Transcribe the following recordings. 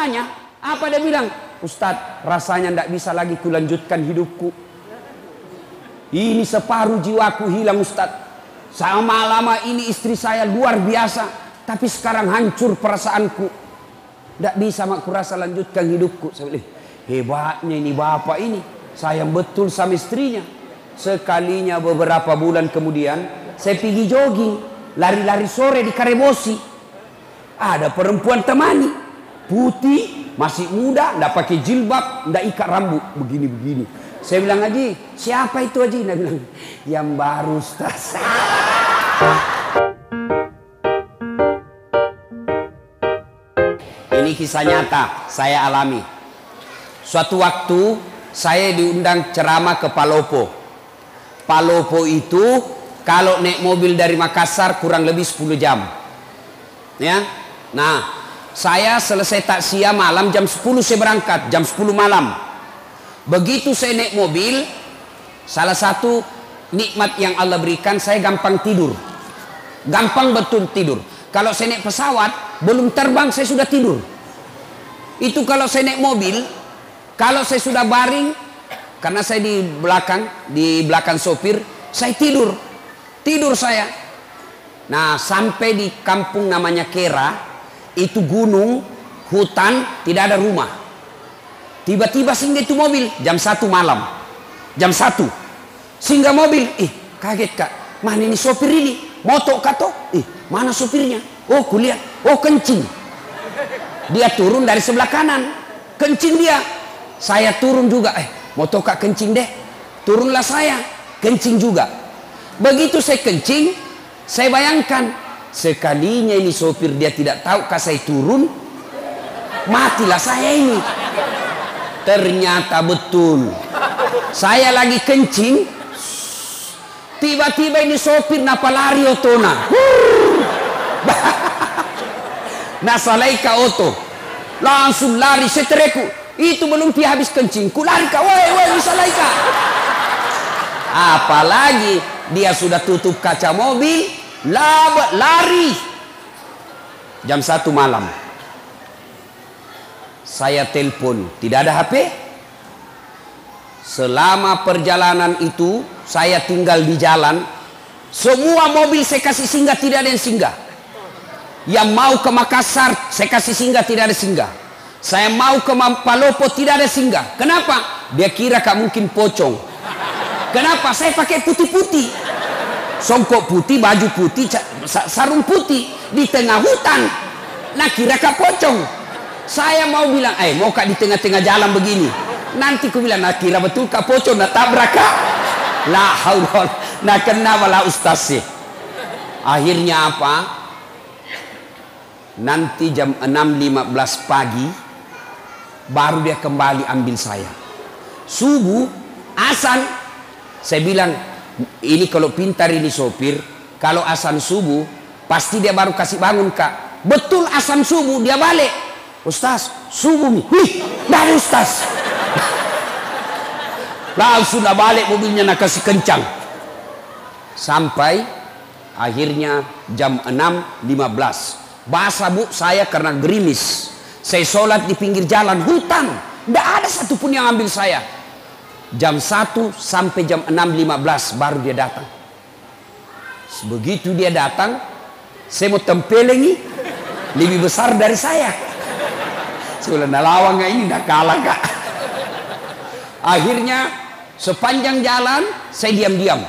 tanya, apa dia bilang? Ustadz, rasanya tidak bisa lagi kulanjutkan hidupku. Ini separuh jiwaku hilang Ustadz. Sama lama ini istri saya luar biasa, tapi sekarang hancur perasaanku. Tidak bisa mak kurasa lanjutkan hidupku. Saya bilang, hebatnya ini bapak ini, sayang betul sama istrinya. Sekalinya beberapa bulan kemudian, saya pergi jogging, lari-lari sore di Karebosi. Ada perempuan temani, putih, masih muda, tidak pakai jilbab, tidak ikat rambut, begini-begini. Saya bilang, Haji, siapa itu Haji? Dia bilang, yang baru Ustaz. Ini kisah nyata, saya alami. Suatu waktu, saya diundang ceramah ke Palopo. Palopo itu, kalau naik mobil dari Makassar kurang lebih 10 jam. Ya, nah, saya selesai takziah malam jam 10 saya berangkat, jam 10 malam. Begitu saya naik mobil, salah satu nikmat yang Allah berikan, saya gampang tidur. Gampang betul tidur. Kalau saya naik pesawat, belum terbang saya sudah tidur. Itu kalau saya naik mobil, kalau saya sudah baring, karena saya di belakang sopir, saya tidur. Tidur saya. Nah, sampai di kampung namanya Kera, itu gunung, hutan, tidak ada rumah. Tiba-tiba singgah itu mobil, jam 1 malam. Jam 1. Singgah mobil, kaget Kak. Mana ini sopir ini? Moto kato? Mana sopirnya? Oh, kulihat. Oh, kencing. Dia turun dari sebelah kanan. Kencing dia. Saya turun juga. Moto Kak kencing deh. Turunlah saya. Kencing juga. Begitu saya kencing, saya bayangkan, sekalinya ini sopir dia tidak tahu kalau saya turun, matilah saya ini. Ternyata betul. Saya lagi kencing, tiba-tiba ini sopir napa lari otona. Nasalaika oto. Langsung lari setereku. Itu belum dia habis kencing, ku lari Kak. Woi, nasalaika. Apalagi dia sudah tutup kaca mobil, lari. Jam 1 malam. Saya telepon, tidak ada HP. Selama perjalanan itu, saya tinggal di jalan. Semua mobil saya kasih singgah, tidak ada yang singgah. Yang mau ke Makassar, saya kasih singgah, tidak ada singgah. Saya mau ke Palopo, tidak ada singgah. Kenapa? Dia kira Kak mungkin pocong. Kenapa? Saya pakai putih-putih. Songkok putih, baju putih, sarung putih. Di tengah hutan. Nah, kira Kak pocong. Saya mau bilang, mau Kak di tengah-tengah jalan begini. Nanti ku bilang, nah kira betul Kak pocong, nah tabrak Kak. La haul, nah kenapa lah Ustaz sih? Akhirnya apa? Nanti jam 6.15 pagi, baru dia kembali ambil saya. Subuh, azan. Saya bilang, ini kalau pintar ini sopir, kalau azan subuh, pasti dia baru kasih bangun Kak. Betul azan subuh, dia balik. Ustaz, subuh nih. Dari Ustaz. Langsung dah balik mobilnya nak kasih kencang. Sampai akhirnya jam 6.15. Basah Bu saya karena gerimis. Saya sholat di pinggir jalan hutan. Tidak ada satupun yang ambil saya. Jam 1 sampai jam 6.15 baru dia datang. Begitu dia datang, saya mau tempelengi, lebih besar dari saya. Saya bilang, lawang ini udah kalah Kak. Akhirnya sepanjang jalan saya diam-diam.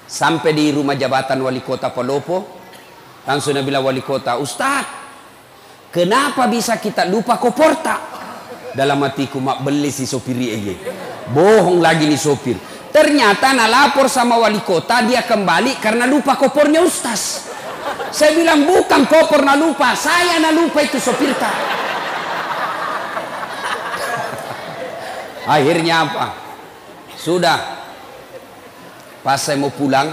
Sampai di rumah jabatan wali kota Palopo, langsung dia bilang wali kota, Ustaz, kenapa bisa kita lupa koporta? Dalam hatiku, mak beli si sopir ini. Bohong lagi nih sopir. Ternyata nak lapor sama wali kota, dia kembali karena lupa kopornya Ustaz. Saya bilang bukan kopor nak lupa, saya nak lupa itu sopir Kak. Akhirnya apa? Sudah. Pas saya mau pulang,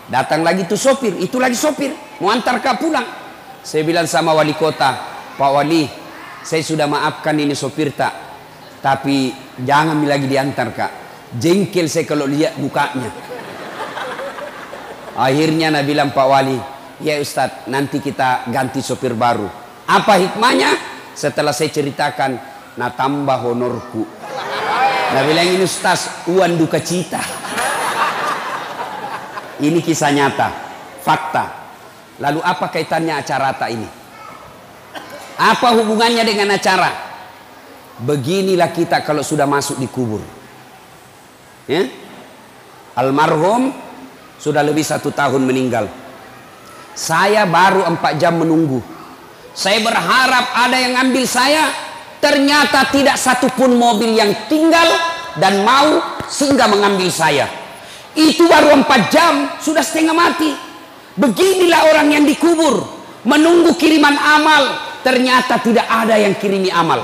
datang lagi tuh sopir, itu lagi sopir, mau antar Kak pulang. Saya bilang sama wali kota, Pak Wali, saya sudah maafkan ini sopir tak, tapi jangan lagi diantar Kak. Jengkel saya kalau lihat mukanya. Akhirnya Nabi bilang Pak Wali, ya Ustadz, nanti kita ganti sopir baru. Apa hikmahnya? setelah saya ceritakan, nah tambah honorku. Nah bilang ini Ustaz, uan duka cita. Ini kisah nyata, fakta. Lalu apa kaitannya acara ini? Apa hubungannya dengan acara? Beginilah kita kalau sudah masuk di kubur. Ya? Almarhum sudah lebih 1 tahun meninggal. Saya baru 4 jam menunggu. Saya berharap ada yang ambil saya. Ternyata tidak satupun mobil yang tinggal dan mau singgah mengambil saya. Itu baru 4 jam sudah setengah mati. Beginilah orang yang dikubur, menunggu kiriman amal. Ternyata tidak ada yang kirimi amal.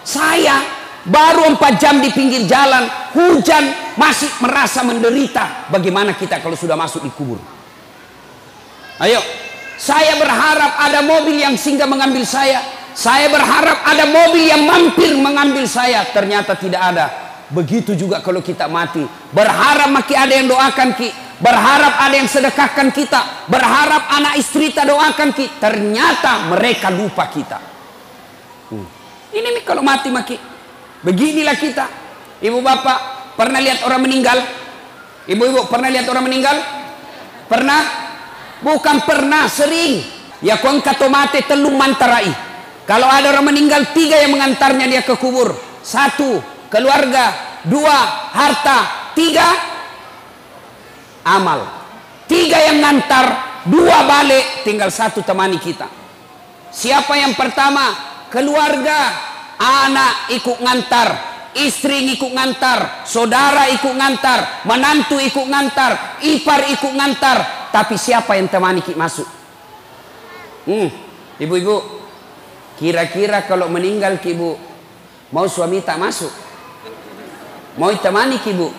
Saya baru 4 jam di pinggir jalan, hujan, masih merasa menderita. Bagaimana kita kalau sudah masuk di kubur? Ayo, saya berharap ada mobil yang singgah mengambil saya. Saya berharap ada mobil yang mampir mengambil saya. Ternyata tidak ada. Begitu juga kalau kita mati. Berharap maki ada yang doakan ki. Berharap ada yang sedekahkan kita. Berharap anak istri kita doakan ki. Ternyata mereka lupa kita. Ini nih kalau mati maki. Beginilah kita. Ibu bapak pernah lihat orang meninggal? Ibu-ibu pernah lihat orang meninggal? Pernah? Bukan pernah, sering. Ya kon katomate telung mantarai. Kalau ada orang meninggal, 3 yang mengantarnya dia ke kubur. 1, keluarga. 2, harta. 3, amal. 3 yang ngantar, 2 balik, tinggal 1 temani kita. Siapa yang pertama? Keluarga. Anak ikut ngantar, istri ikut ngantar, saudara ikut ngantar, menantu ikut ngantar, ipar ikut ngantar. Tapi siapa yang temani kita masuk? Ibu-ibu, kira-kira kalau meninggal ki bu, mau suami tak masuk? Mau temani ki bu?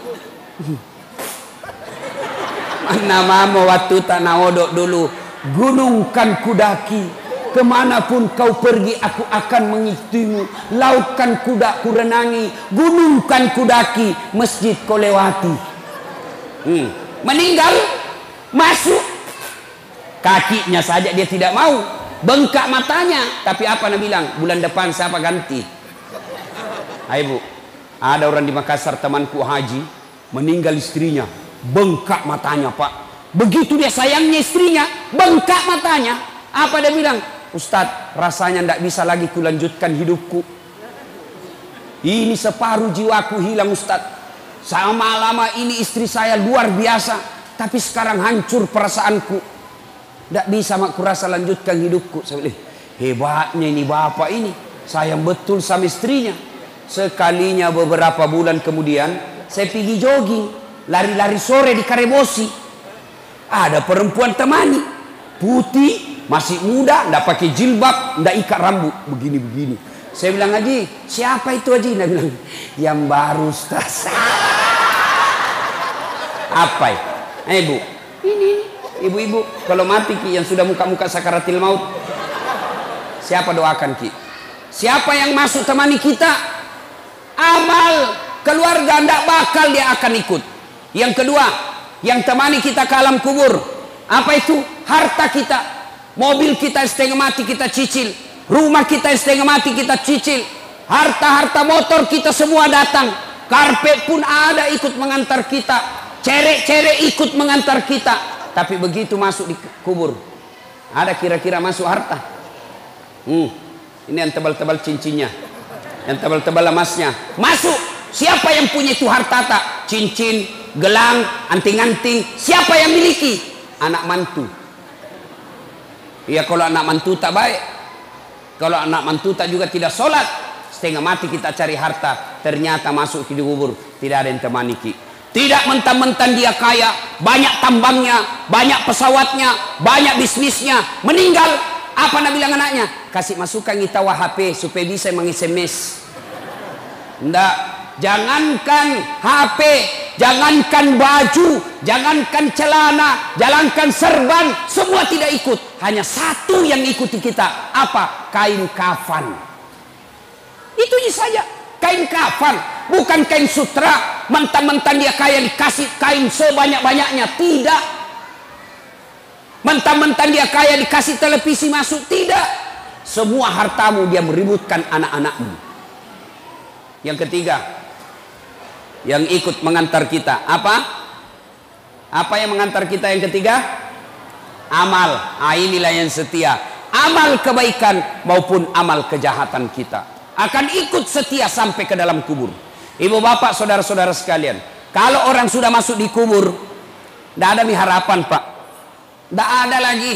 Mana mama waktu tak naodok dulu, gunung kan kudaki, kemanapun kau pergi aku akan mengikutimu, laut kan kuda ku renangi, gunung kan kudaki, masjid kau lewati. Meninggal, masuk, kakinya saja dia tidak mau. Bengkak matanya, tapi apa Nabi bilang? Bulan depan siapa ganti? Ayo bu, ada orang di Makassar temanku haji, meninggal istrinya, bengkak matanya pak. Begitu dia sayangnya istrinya, bengkak matanya. Apa dia bilang? Ustadz, rasanya tidak bisa lagi kulanjutkan hidupku. Ini separuh jiwaku hilang Ustadz. Sama lama ini istri saya luar biasa, tapi sekarang hancur perasaanku. Tidak bisa aku rasa lanjutkan hidupku. Saya bilang, hebatnya ini bapak ini, sayang betul sama istrinya. Sekalinya beberapa bulan kemudian, saya pergi jogging, lari-lari sore di Karebosi. Ada perempuan temani, putih, masih muda, tidak pakai jilbab, tidak ikat rambut, begini-begini. Saya bilang, Haji, siapa itu Haji? Dia bilang, yang baru Ustaz. Apa ya? Bu, ini. Ibu-ibu, kalau mati ki yang sudah muka-muka sakaratil maut, siapa doakan ki? Siapa yang masuk temani kita? Amal keluarga tidak bakal dia akan ikut. Yang kedua, yang temani kita ke alam kubur, apa itu? Harta kita, mobil kita setengah mati kita cicil, rumah kita setengah mati kita cicil, harta-harta motor kita semua datang, karpet pun ada ikut mengantar kita, cerek-cerek ikut mengantar kita. Tapi begitu masuk di kubur, ada kira-kira masuk harta. Ini yang tebal-tebal cincinnya, yang tebal-tebal emasnya. Masuk. Siapa yang punya itu harta tak? Cincin, gelang, anting-anting. Siapa yang miliki? Anak mantu. Ya kalau anak mantu tak baik, kalau anak mantu tak juga tidak sholat, setengah mati kita cari harta, ternyata masuk di kubur tidak ada yang temani ki. Tidak mentang-mentang dia kaya, banyak tambangnya, banyak pesawatnya, banyak bisnisnya, meninggal, apa nak bilang anaknya? Kasih masukkan kita HP supaya bisa meng-SMS. Ndak, jangankan HP, jangankan baju, jangankan celana, jangankan serban, semua tidak ikut. Hanya satu yang ikuti kita, apa? Kain kafan. Itu saja, kain kafan. Bukan kain sutra, mentang-mentang dia kaya dikasih kain sebanyak-banyaknya. Tidak. Mentang-mentang dia kaya dikasih televisi masuk. Tidak. semua hartamu dia meributkan anak-anakmu. Yang ketiga, yang ikut mengantar kita apa? Apa yang mengantar kita yang ketiga? Amal. Inilah yang setia. Amal kebaikan maupun amal kejahatan kita akan ikut setia sampai ke dalam kubur. Ibu bapak saudara-saudara sekalian, kalau orang sudah masuk di kubur, tidak ada harapan pak, tidak ada lagi.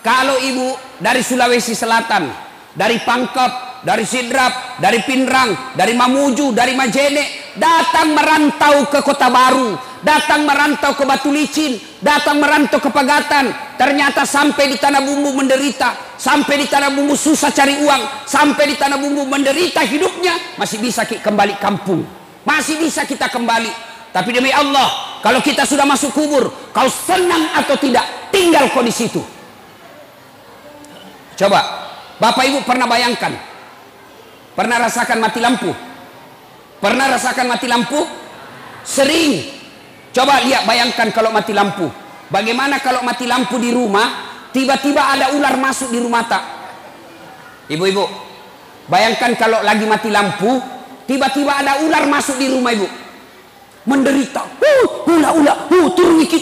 Kalau ibu dari Sulawesi Selatan, dari Pangkep, dari Sidrap, dari Pinrang, dari Mamuju, dari Majene, datang merantau ke Kota Baru, datang merantau ke Batu Licin, datang merantau ke Pagatan, ternyata sampai di Tanah Bumbu menderita, sampai di Tanah Bumbu susah cari uang, sampai di Tanah Bumbu menderita hidupnya, masih bisa kembali kampung, masih bisa kita kembali. Tapi demi Allah, kalau kita sudah masuk kubur, kau senang atau tidak, tinggal kau di situ. Coba, Bapak Ibu pernah bayangkan, pernah rasakan mati lampu? Pernah rasakan mati lampu? Sering. Coba lihat, bayangkan kalau mati lampu. Bagaimana kalau mati lampu di rumah, tiba-tiba ada ular masuk di rumah tak? Ibu-ibu, bayangkan kalau lagi mati lampu, tiba-tiba ada ular masuk di rumah ibu. Menderita. Ula, turki,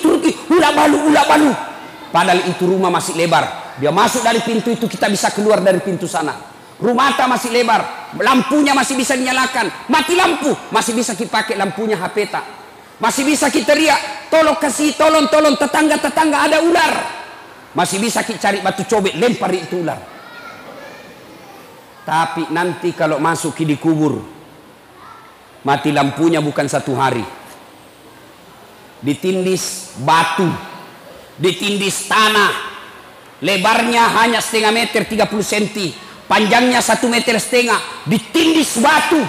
ula balu. Padahal itu rumah masih lebar. Dia masuk dari pintu itu, kita bisa keluar dari pintu sana. Rumah tak masih lebar, lampunya masih bisa dinyalakan. Mati lampu, masih bisa kita pakai lampunya HP tak. Masih bisa kita teriak, tolong kasih, tolong tetangga ada ular. Masih bisa kita cari batu cobek, lempar itu ular. Tapi nanti kalau masuk di kubur, mati lampunya bukan 1 hari. Ditindis batu, ditindis tanah. Lebarnya hanya 1,5 meter 30 cm, panjangnya 1,5 meter, ditindis batu.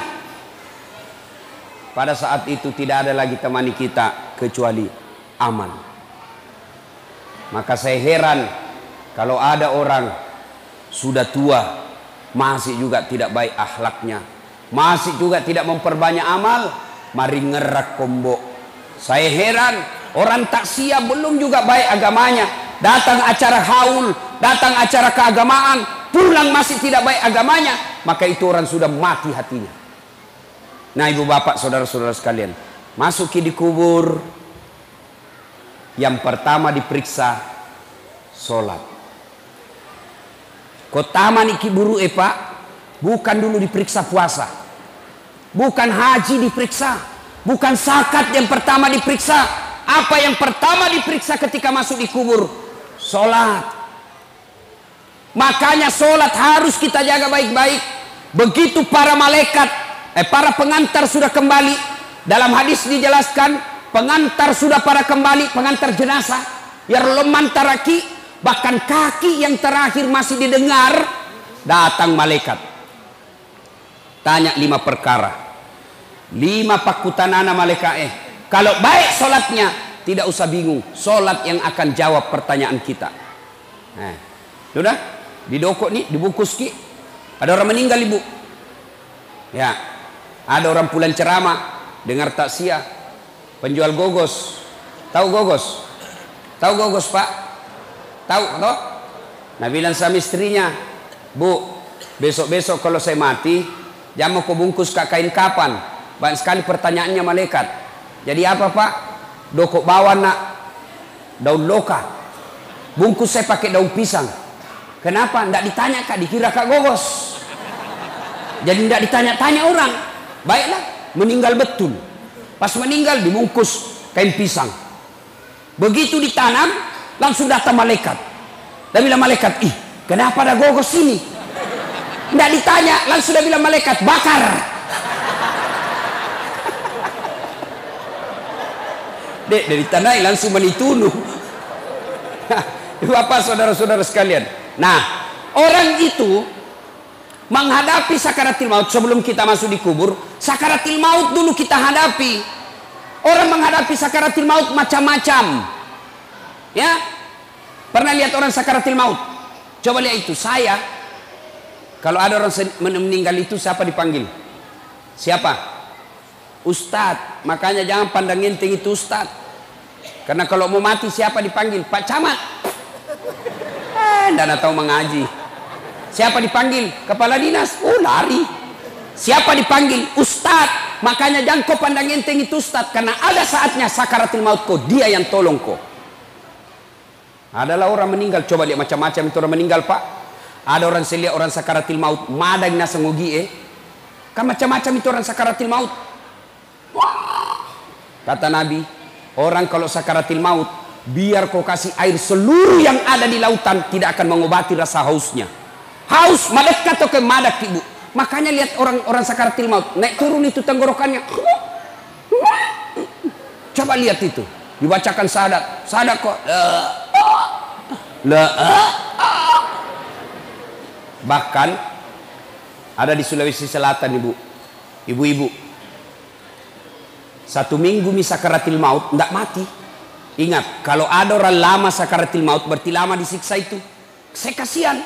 Pada saat itu tidak ada lagi temani kita kecuali amal. Maka saya heran kalau ada orang sudah tua masih juga tidak baik akhlaknya, masih juga tidak memperbanyak amal, mari ngerak kombo. Saya heran orang taksia belum juga baik agamanya, datang acara haul, datang acara keagamaan, pulang masih tidak baik agamanya, maka itu orang sudah mati hatinya. Nah ibu bapak saudara-saudara sekalian, masuki di kubur, yang pertama diperiksa sholat. Kotama niki buru pak, bukan dulu diperiksa puasa, bukan haji diperiksa, bukan zakat yang pertama diperiksa. Apa yang pertama diperiksa ketika masuk di kubur? Sholat. Makanya sholat harus kita jaga baik-baik. Begitu para malaikat, para pengantar sudah kembali, dalam hadis dijelaskan, pengantar sudah pada kembali, pengantar jenazah, yang leman taraki, bahkan kaki yang terakhir masih didengar, datang malaikat. Tanya 5 perkara, 5 pakutanana malaikat. Kalau baik sholatnya, tidak usah bingung, sholat yang akan jawab pertanyaan kita. Sudah didokok nih, dibungkus ki. Ada orang meninggal ibu, ya. Ada orang pulang ceramah, dengar takziah, penjual gogos. Tahu gogos? Tahu gogos pak? Tahu toh? Nah bilang sama istrinya, bu, besok-besok kalau saya mati, jangan mau kau bungkus kain kapan. Banyak sekali pertanyaannya malaikat. Jadi apa pak? Dokok bawa nak daun loka, bungkus saya pakai daun pisang. Kenapa? Nggak ditanya kak, dikira kak gogos. Jadi nggak ditanya-tanya orang. Baiklah, meninggal betul. Pas meninggal dibungkus kain pisang. Begitu ditanam, langsung datang malaikat. Dan bilang malaikat, ih kenapa ada gogos ini? Nggak ditanya, langsung dia bilang malaikat, bakar. Dek, dari tanah langsung menitunuh. Bapak saudara-saudara sekalian. Nah, orang itu menghadapi sakaratil maut sebelum kita masuk di kubur. Sakaratil maut dulu kita hadapi. Orang menghadapi sakaratil maut macam-macam. Ya, pernah lihat orang sakaratil maut? Coba lihat itu. Saya, kalau ada orang meninggal itu siapa dipanggil? Siapa? Ustadz. Makanya jangan pandang enteng itu ustadz. Karena kalau mau mati siapa dipanggil? Pak Camat. Nggak tahu mengaji. Siapa dipanggil? Kepala dinas. Oh, lari. Siapa dipanggil? Ustadz. Makanya jangan kau pandang enteng itu ustadz, karena ada saatnya sakaratul maut kau, dia yang tolong kau. Adalah orang meninggal, coba lihat macam-macam itu orang meninggal, Pak. Ada orang saya lihat orang sakaratul maut, madang nasa ngogi kan macam-macam itu orang sakaratul maut. Kata Nabi, orang kalau sakaratul maut, biar kau kasih air seluruh yang ada di lautan, tidak akan mengobati rasa hausnya. Haus, madekat atau ke madak, ibu. Makanya lihat orang sakaratul maut, naik turun itu tenggorokannya. Coba lihat itu, dibacakan syahadat, syahadat kok. Bahkan ada di Sulawesi Selatan, ibu-ibu, 1 minggu sakaratul maut tidak mati. Ingat, kalau ada orang lama sakaratul maut berarti lama disiksa itu. Saya kasihan,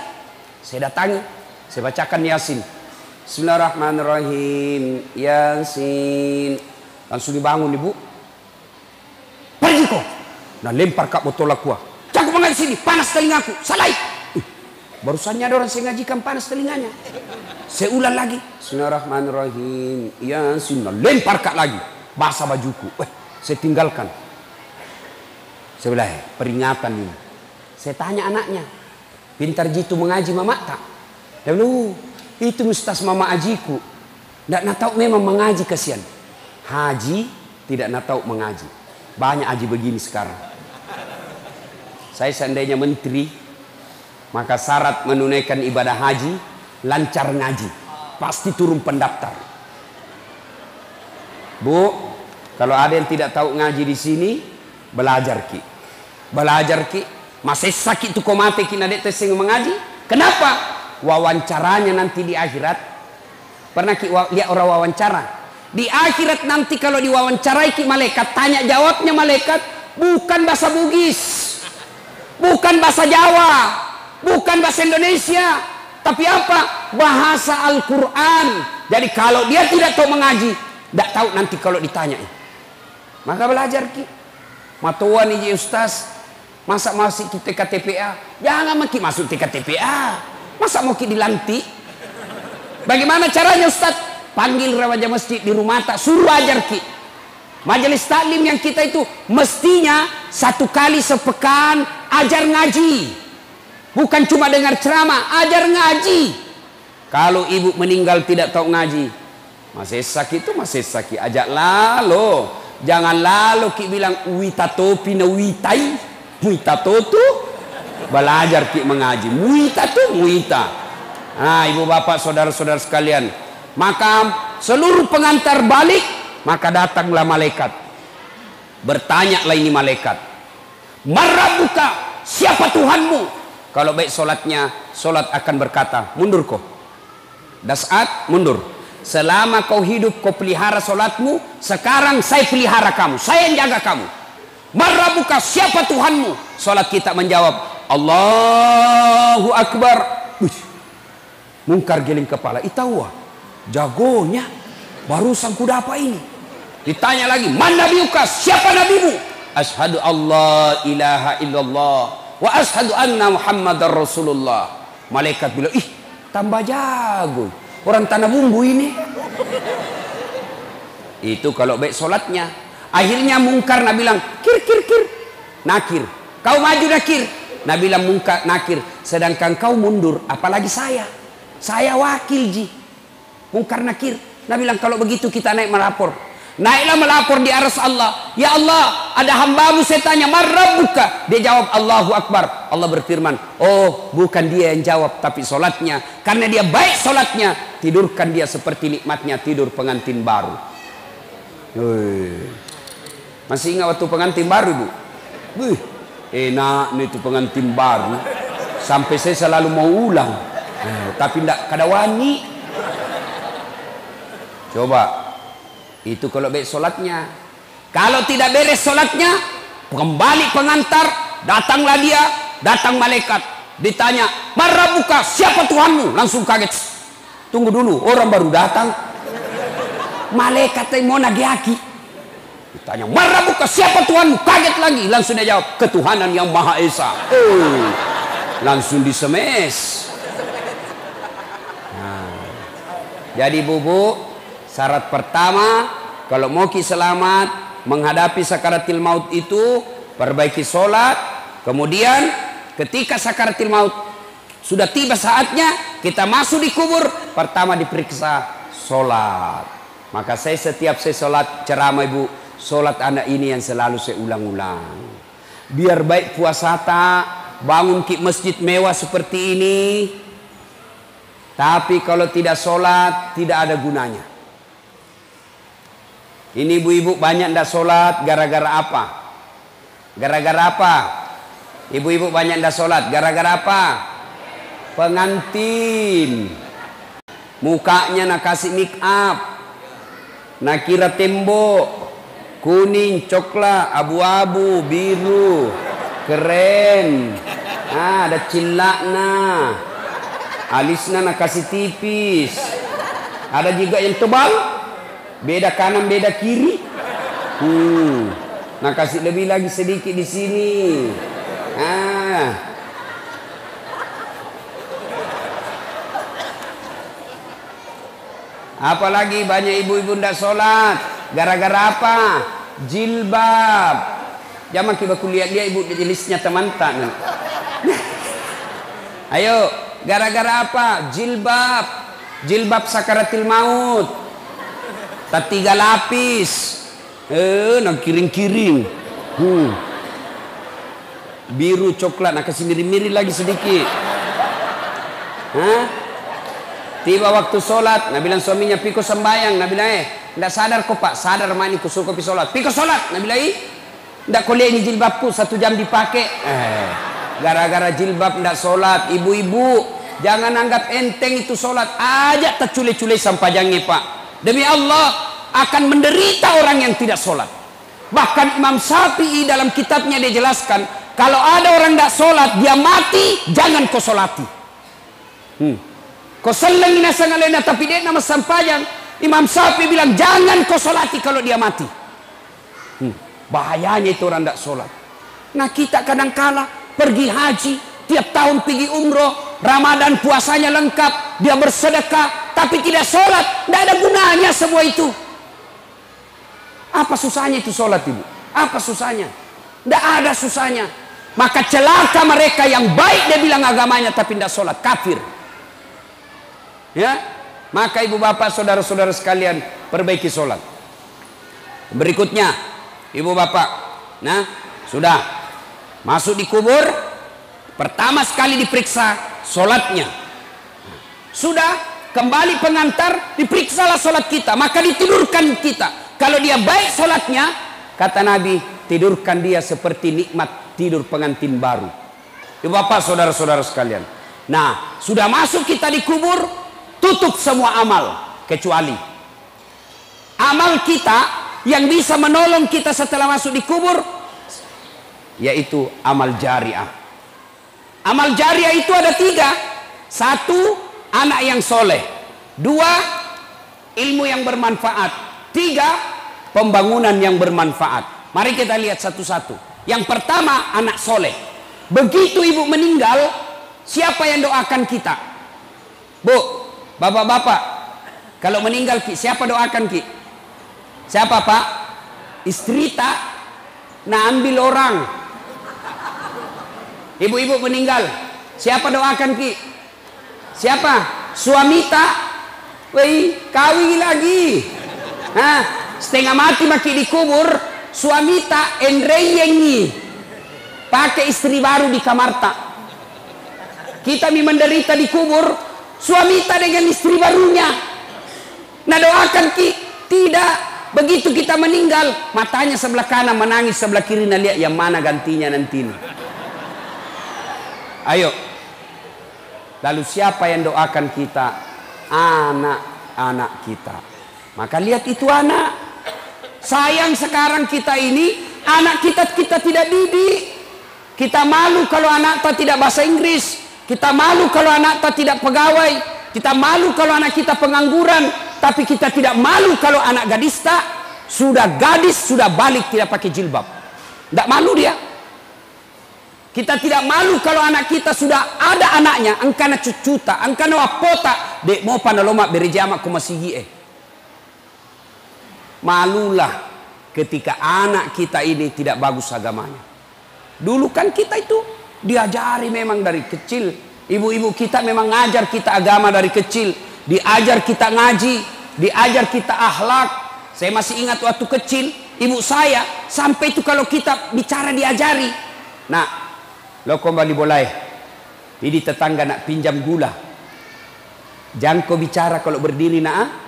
saya datangi, saya bacakan Yasin. Bismillahirrahmanirrahim. Yasin. Langsung dibangun, ibu. Pergi kau. Nah, lempar kak botol aqua. Jangan mengaji sini, panas telingaku. Salai. Barusannya ada orang saya ngajikan panas telinganya. Saya ulang lagi. Bismillahirrahmanirrahim. Yasin. Nah, lempar kak lagi. Basah bajuku. Saya tinggalkan. Saya bilang, peringatan ini. Saya tanya anaknya, pintar jitu mengaji mama tak? Dia bilang, itu mustas mama ajiku. Tidak nak tahu memang mengaji, kasihan. Haji tidak nak tahu mengaji. Banyak haji begini sekarang. Saya seandainya menteri, maka syarat menunaikan ibadah haji lancar ngaji. Pasti turun pendaftar. Bu, kalau ada yang tidak tahu ngaji di sini, belajar ki. Belajar ki. Masih sakit tuh kau mati kina dek tesing mengaji. Kenapa? Wawancaranya nanti di akhirat. Pernah ki lihat orang wawancara? Di akhirat nanti kalau diwawancarai ki malaikat, tanya jawabnya malaikat bukan bahasa Bugis, bukan bahasa Jawa, bukan bahasa Indonesia, tapi apa? Bahasa Al-Quran. Jadi kalau dia tidak tahu mengaji, tidak tahu nanti kalau ditanya. Maka belajar ki. Matuan ini ustaz, masa masuk kita TKTPA? Jangan maki masuk TKTPA. Masa mau ki dilantik? Bagaimana caranya ustaz? Panggil raja masjid di rumah tak, suruh ajar ki. Majelis taklim yang kita itu mestinya 1 kali sepekan ajar ngaji. Bukan cuma dengar ceramah, ajar ngaji. Kalau ibu meninggal tidak tahu ngaji, masih sakit itu masih sakit, ajak lalu. Jangan lalu ki bilang wita topi na witai, wita totu. Belajar ki mengaji, muita tuh muita. Nah, ibu bapak saudara-saudara sekalian, maka seluruh pengantar balik, maka datanglah malaikat. Bertanyalah ini malaikat, Marabbuka, siapa Tuhanmu? Kalau baik solatnya, solat akan berkata, mundur kau. Dasat, mundur. Selama kau hidup kau pelihara solatmu, sekarang saya pelihara kamu, saya yang jaga kamu. Marabbuka, siapa Tuhanmu? Solat kita menjawab, Allahu Akbar. Mungkar geling kepala. Itawa jagonya barusan kuda apa ini. Ditanya lagi, man nabiyuka, siapa nabimu? Ashhadu Allah ilaha illallah wa ashhadu anna Muhammadar Rasulullah. Malaikat bilang, ih tambah jago, orang tanah bumbu ini. Itu kalau baik solatnya. Akhirnya mungkar Nabi bilang, kir kir kir, nakir, kau maju nakir. Nabi bilang mungkar nakir, sedangkan kau mundur, apalagi saya wakil ji. Mungkar nakir. Nabi bilang kalau begitu kita naik melapor. Naiklah melapor di aras Allah. Ya Allah, ada hambamu saya tanya, marabbuka. Dia jawab Allahu Akbar. Allah berfirman, oh bukan dia yang jawab, tapi solatnya. Karena dia baik solatnya, tidurkan dia seperti nikmatnya tidur pengantin baru. Masih ingat waktu pengantin baru, Bu? Enak nih itu pengantin baru. Sampai saya selalu mau ulang, tapi tidak kada wani. Coba itu kalau baik solatnya. Kalau tidak beres solatnya, kembali pengantar, datanglah dia, datang malaikat, ditanya, marabbuka, siapa Tuhanmu? Langsung kaget. Tunggu dulu, orang baru datang. Malaikat yang mau nagiaki. Ditanya, marabbuka, siapa Tuhanmu? Kaget lagi, langsung dia jawab, ketuhanan yang Maha Esa. Langsung disemes. Jadi bubu, syarat pertama kalau mau ki selamat menghadapi sakaratil maut itu, perbaiki sholat. Kemudian ketika sakaratil maut sudah tiba saatnya kita masuk di kubur, pertama diperiksa sholat. Maka saya setiap saya sholat ceramah ibu, sholat anak ini yang selalu saya ulang-ulang. Biar baik puasa tak, bangun ki masjid mewah seperti ini, tapi kalau tidak sholat tidak ada gunanya. Ini ibu-ibu banyak tidak sholat gara-gara apa? Gara-gara apa? Ibu-ibu banyak tidak sholat gara-gara apa? Pengantin. Mukanya nak kasih make up, nak kira tembok kuning, coklat, abu-abu, biru, keren. Ada cilakna, alisnya nak kasih tipis. Ada juga yang tebal, beda kanan beda kiri. Nak kasih lebih lagi sedikit di sini. Apalagi banyak ibu-ibu tidak sholat gara-gara apa? Jilbab. Jangan kita kulihat dia ibu di jenisnya teman-teman. Ayo, gara-gara apa? Jilbab. Jilbab sakaratil maut. Tak 3 lapis. Nak kiring-kiring. Biru coklat, nak kasih mirip-mirip lagi sedikit. Tiba waktu sholat, nak bilang suaminya piko sembayang, nak bilang tidak sadar kok pak, sadar mani ku suruh kopi sholat, piko sholat, nak bilang tidak kuliah ini jilbabku 1 jam dipakai. Gara-gara jilbab tidak sholat, ibu-ibu jangan anggap enteng itu sholat, aja tercule-cule sampajangnya pak. Demi Allah akan menderita orang yang tidak sholat. Bahkan Imam Syafi'i dalam kitabnya dia jelaskan, kalau ada orang tidak sholat dia mati, jangan kau sholati. Kau seleng inasa ngalena tapi dia nama sampajang. Imam Syafi'i bilang jangan kau sholati kalau dia mati. Bahayanya itu orang tidak sholat. Nah kita kadang-kala pergi haji, tiap tahun pergi umroh, Ramadan puasanya lengkap, dia bersedekah tapi tidak sholat, tidak ada gunanya semua itu. Apa susahnya itu sholat ibu? Apa susahnya? Tidak ada susahnya. Maka celaka mereka yang baik dia bilang agamanya tapi tidak sholat, kafir. Ya, maka ibu bapak saudara-saudara sekalian perbaiki sholat. Berikutnya ibu bapak, nah sudah masuk di kubur, pertama sekali diperiksa sholatnya. Sudah kembali pengantar, diperiksalah sholat kita, maka ditidurkan kita. Kalau dia baik sholatnya, kata Nabi, tidurkan dia seperti nikmat tidur pengantin baru. Ibu bapak saudara-saudara sekalian, nah sudah masuk kita di kubur, tutup semua amal kecuali amal kita yang bisa menolong kita setelah masuk di kubur, yaitu amal jariah. Amal jariah itu ada 3. 1, anak yang soleh. 2, ilmu yang bermanfaat. 3, pembangunan yang bermanfaat. Mari kita lihat satu-satu. Yang pertama, anak soleh. Begitu ibu meninggal, siapa yang doakan kita? Bu, bapak-bapak, kalau meninggal ki, siapa doakan ki? Siapa pak? Istri tak? Nah ambil orang. Ibu-ibu meninggal, siapa doakan ki? Siapa? Suami tak? Wei, kawin lagi. Setengah mati maki dikubur, suami tak enreyengi. Pakai istri baru di kamar tak. Kita menderita dikubur, suami tak dengan istri barunya. Nah doakan ki? Tidak. Begitu kita meninggal, matanya sebelah kanan menangis, sebelah kiri nah lihat yang mana gantinya nanti. Ayo. Lalu siapa yang doakan kita? Anak-anak kita. Maka lihat itu anak. Sayang sekarang kita ini, anak kita tidak didik. Kita malu kalau anak kita tidak bahasa Inggris. Kita malu kalau anak kita tidak pegawai. Kita malu kalau anak kita pengangguran. Tapi kita tidak malu kalau anak gadis tak. Sudah gadis, sudah balik tidak pakai jilbab. Tidak malu dia. Kita tidak malu kalau anak kita sudah ada anaknya, angkana cucuta, angkana wapota, dek mau panaloma berjama kumasigi Malulah ketika anak kita ini tidak bagus agamanya. Dulu kan kita itu diajari memang dari kecil. Ibu-ibu kita memang ngajar kita agama dari kecil. Diajar kita ngaji, diajar kita akhlak. Saya masih ingat waktu kecil, ibu saya sampai itu kalau kita bicara diajari. Nah, lo kembali boleh. Ini tetangga nak pinjam gula. Jangan kau bicara kalau berdiri nak.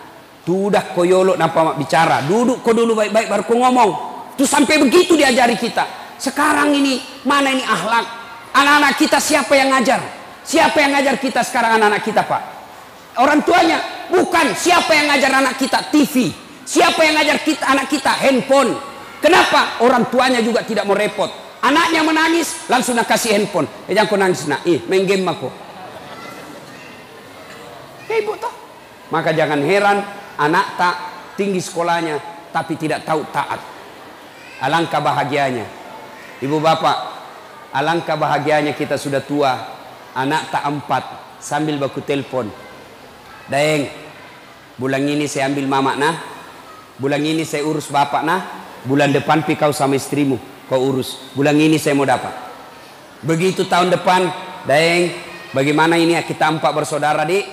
Tudah koyolo nampak bicara. Duduk kau dulu baik-baik baru kau ngomong. Itu sampai begitu diajari kita. Sekarang ini mana ini akhlak? Anak-anak kita siapa yang ngajar? Siapa yang ngajar kita sekarang anak-anak kita, Pak? Orang tuanya. Bukan. Siapa yang ngajar anak kita? TV. Siapa yang ngajar kita anak kita? Handphone. Kenapa? Orang tuanya juga tidak mau repot. Anaknya menangis, langsung nak kasih handphone. Jangan kau nangis nak. Main game aku. Ibu toh. Maka jangan heran anak tak tinggi sekolahnya tapi tidak tahu taat. Alangkah bahagianya. Ibu bapak, alangkah bahagianya kita sudah tua. Anak tak 4 sambil baku telepon. Daeng, bulan ini saya ambil mama nah. Bulan ini saya urus bapak nah. Bulan depan pi kau sama istrimu kau urus. Bulan ini saya mau dapat. Begitu tahun depan, Daeng, bagaimana ini kita 4 bersaudara dik?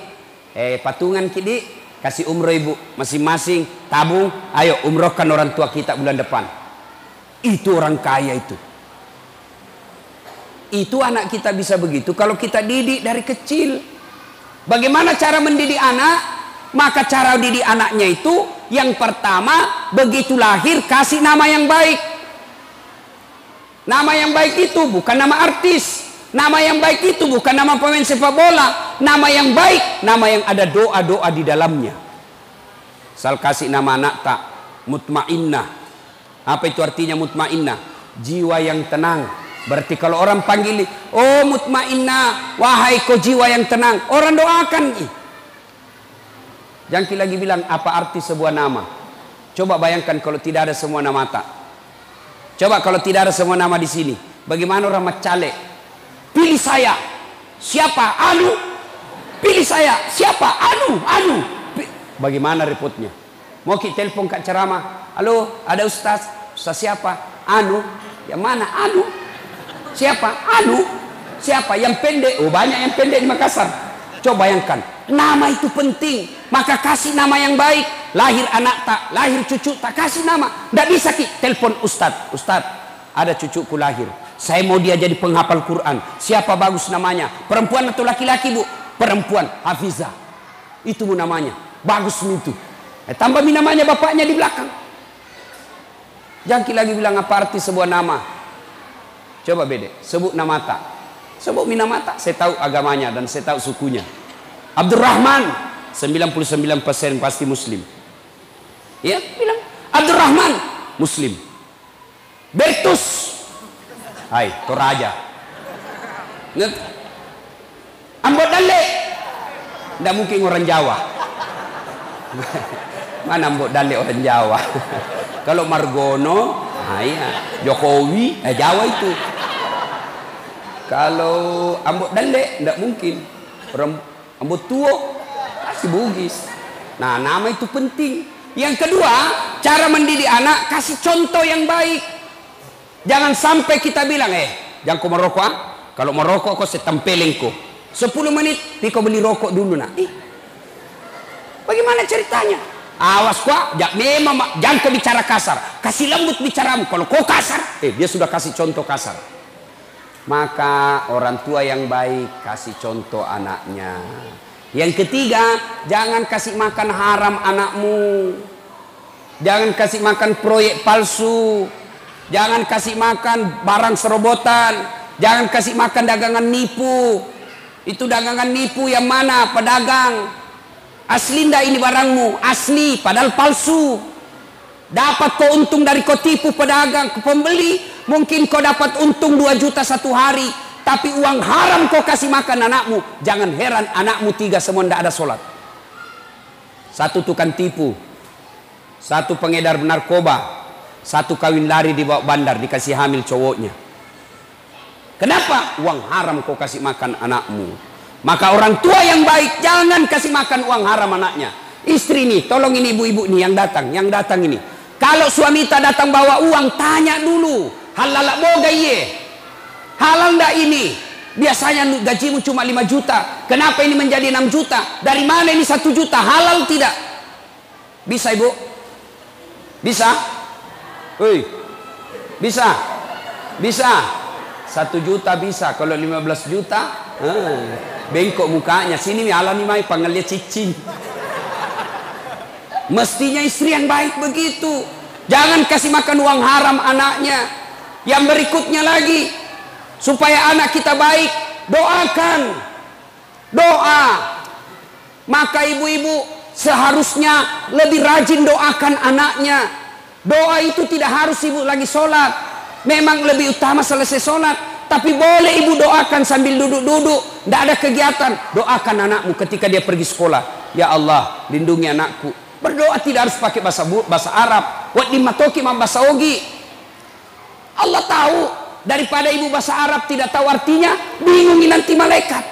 Patungan dik. Kasih umroh ibu masing-masing tabung, ayo umrohkan orang tua kita bulan depan. Itu orang kaya itu. Itu anak kita bisa begitu kalau kita didik dari kecil. Bagaimana cara mendidik anak? Maka cara didik anaknya itu yang pertama begitu lahir kasih nama yang baik. Nama yang baik itu bukan nama artis. Nama yang baik itu bukan nama pemain sepak bola. Nama yang baik, nama yang ada doa-doa di dalamnya. Sal kasih nama anak tak mutmainnah. Apa itu artinya mutmainnah? Jiwa yang tenang. Berarti kalau orang panggil, oh mutmainnah, wahai kau jiwa yang tenang, orang doakan. Jangan lagi bilang apa arti sebuah nama. Coba bayangkan kalau tidak ada semua nama tak. Coba kalau tidak ada semua nama di sini. Bagaimana orang macale? Pilih saya. Siapa? Anu. Pilih saya. Siapa? Anu. Bagaimana repotnya? Mau kita telepon Kak ceramah. Halo, ada Ustaz. Ustaz siapa? Anu. Yang mana? Anu. Siapa? Anu. Siapa? Yang pendek. Oh, banyak yang pendek di Makassar. Coba bayangkan. Nama itu penting. Maka kasih nama yang baik. Lahir anak tak, lahir cucu tak, kasih nama. Tidak bisa ki telepon Ustaz. Ustaz, ada cucuku lahir. Saya mau dia jadi penghafal Quran. Siapa bagus namanya? Perempuan atau laki-laki bu? Perempuan, Hafizah. Itu bu namanya. Bagus itu. Tambah namanya bapaknya di belakang. Jangan lagi bilang apa arti sebuah nama. Coba beda. Sebut nama tak. Sebut nama tak. Saya tahu agamanya dan saya tahu sukunya. Abdurrahman. 99% pasti Muslim. Ya, bilang. Abdurrahman. Muslim. Bertus. Hai, Toraja. Ambot Dale. Tidak mungkin orang Jawa. Mana Ambot Dale orang Jawa? Kalau Margono, iya. Jokowi, Jawa itu. Kalau Ambot Dale, tidak mungkin. Orang Ambot Tuo, pasti Bugis. Nah, nama itu penting. Yang kedua, cara mendidik anak, kasih contoh yang baik. Jangan sampai kita bilang, jangan kau merokok. Kalau merokok kau saya tempelin kau. 10 menit, kau beli rokok dulu nak. Bagaimana ceritanya? Awas kau, memang jangan kau bicara kasar. Kasih lembut bicaramu. Kalau kau kasar, dia sudah kasih contoh kasar. Maka orang tua yang baik kasih contoh anaknya. Yang ketiga, jangan kasih makan haram anakmu. Jangan kasih makan proyek palsu. Jangan kasih makan barang serobotan. Jangan kasih makan dagangan nipu. Itu dagangan nipu yang mana? Pedagang. Asli ndak ini barangmu? Asli, padahal palsu. Dapat kau untung dari kau tipu pedagang ke pembeli. Mungkin kau dapat untung 2 juta satu hari. Tapi uang haram kau kasih makan anakmu. Jangan heran anakmu 3 semua ndak ada sholat. 1 tukang tipu. 1 pengedar narkoba. 1 kawin lari di bawah bandar dikasih hamil cowoknya. Kenapa? Uang haram kau kasih makan anakmu. Maka orang tua yang baik jangan kasih makan uang haram anaknya. Istri nih, tolong ini ibu-ibu nih yang datang ini. Kalau suami tak datang bawa uang, tanya dulu. Halal boga ye. Halal ndak ini? Biasanya gajimu cuma 5 juta. Kenapa ini menjadi 6 juta? Dari mana ini 1 juta? Halal tidak? Bisa ibu? Bisa? Woi. Bisa? Bisa? 1 juta bisa. Kalau 15 juta, bengkok mukanya. Sini halal nih mai panggilnya cicing. Mestinya istri yang baik begitu. Jangan kasih makan uang haram anaknya. Yang berikutnya lagi, supaya anak kita baik, doakan. Doa. Maka ibu-ibu seharusnya lebih rajin doakan anaknya. Doa itu tidak harus ibu lagi sholat. Memang lebih utama selesai sholat. Tapi boleh ibu doakan sambil duduk-duduk. Tidak ada kegiatan. Doakan anakmu ketika dia pergi sekolah. Ya Allah, lindungi anakku. Berdoa tidak harus pakai bahasa Arab. Wat dimatoki bahasa Ogi. Allah tahu. Daripada ibu bahasa Arab tidak tahu artinya, bingungin nanti malaikat.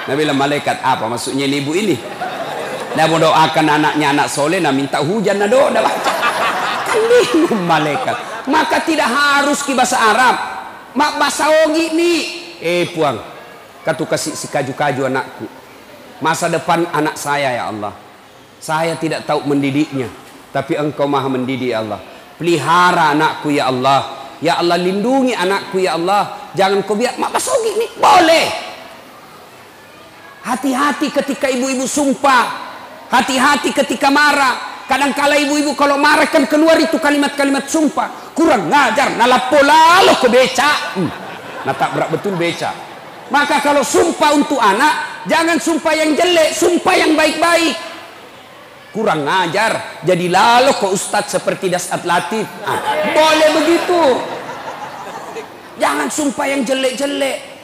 Nah bilang malaikat apa maksudnya ini ibu ini? Nah mau doakan anaknya anak soleh, nah minta hujan, nah doa, baca. Kan bingung malaikat. Maka tidak harus ke bahasa Arab. Mak bahasa Ogi nih. Puang, katu kasih si kaju-kaju anakku. Masa depan anak saya ya Allah. Saya tidak tahu mendidiknya, tapi Engkau maha mendidik ya Allah. Pelihara anakku ya Allah. Ya Allah lindungi anakku ya Allah. Jangan kau biar mak bahasa Ogi nih. Boleh. Hati-hati ketika ibu-ibu sumpah. Hati-hati ketika marah. Kadang-kala ibu-ibu kalau marah kan keluar itu kalimat-kalimat sumpah. Kurang ngajar. Nalapolalo ke beca. Nah tak berat betul beca. Maka kalau sumpah untuk anak, jangan sumpah yang jelek, sumpah yang baik-baik. Kurang ngajar. Jadi lalu kok ustadz seperti Dasat Latif. Boleh begitu. Jangan sumpah yang jelek-jelek.